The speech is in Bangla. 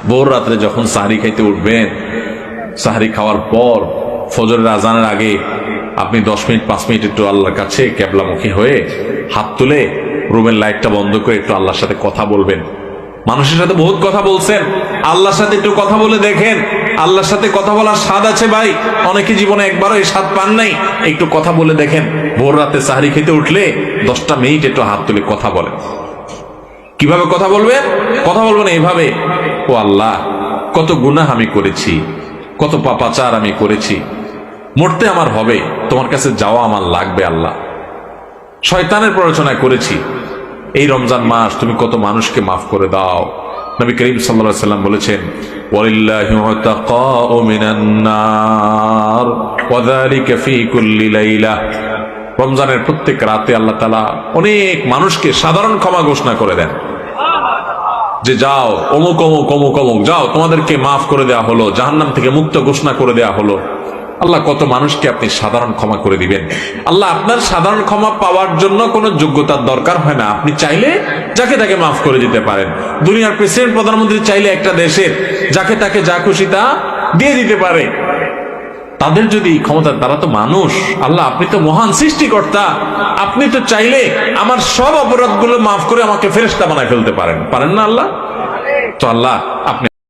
ভোর রাত্রে যখন সাহরি খাইতে উঠবেন, সাহরি খাওয়ার পর ফজরের আজানের আগে আপনি 10 মিনিট 5 মিনিট একটু আল্লাহর কাছে কেবলামুখী হয়ে হাত তুলে রুমের লাইটটা বন্ধ করে একটু আল্লাহর সাথে কথা বলবেন। মানুষের সাথে বহুত কথা বলছেন, আল্লাহর সাথে একটু কথা বলে দেখেন। আল্লাহর সাথে কথা বলার স্বাদ আছে ভাই, অনেকে জীবনে একবারও এই স্বাদ পান নাই। একটু কথা বলে দেখেন। ভোর রাতে সাহরি খেতে উঠলে 10টা মিনিট একটু হাত তুলে কথা বলেন। কিভাবে কথা বলবেন? কথা বলবেন এইভাবে, ও আল্লাহ, কত গুনাহ আমি করেছি, কত পাপাচার আমি করেছি, মরতে আমার হবে, তোমার কাছে যাওয়া আমার লাগবে আল্লাহ। শয়তানের প্ররোচনা করেছি, এই রমজান মাস তুমি কত মানুষকে মাফ করে দাও। নবী করিম সাল্লাল্লাহু আলাইহি ওয়াসাল্লাম বলেছেন, ওয়ালিল্লাহি উতাকাউ মিনান নার ওয়া যালিকা ফি কুল্লি লাইলা। রমজানের প্রত্যেক রাতে আল্লাহ তাআলা অনেক মানুষকে সাধারণ ক্ষমা ঘোষণা করে দেন, যে যাও অমুক অমুক অমুক অমুক, যাও তোমাদেরকে মাফ করে দেওয়া হলো, জাহান্নাম থেকে মুক্ত ঘোষণা করে দেওয়া হলো। আল্লাহ কত মানুষকে আপনি সাধারণ ক্ষমা করে দিবেন। আল্লাহ আপনার সাধারণ ক্ষমা পাওয়ার জন্য কোনো যোগ্যতার দরকার হয় না, আপনি চাইলে যাকে তাকে মাফ করে দিতে পারেন। দুনিয়ার প্রেসিডেন্ট প্রধানমন্ত্রী চাইলে একটা দেশের যাকে তাকে যা খুশি তা দিয়ে দিতে পারে। তাদের যদি ক্ষমতা, তারা তো মানুষ। আল্লাহ আপনি তো মহান সৃষ্টিকর্তা, আপনি তো চাইলে আমার সব অপরাধগুলো মাফ করে আমাকে ফেরেশতা বানায় ফেলতে পারেন, পারেন না আল্লাহ? তো আল্লাহ আপনি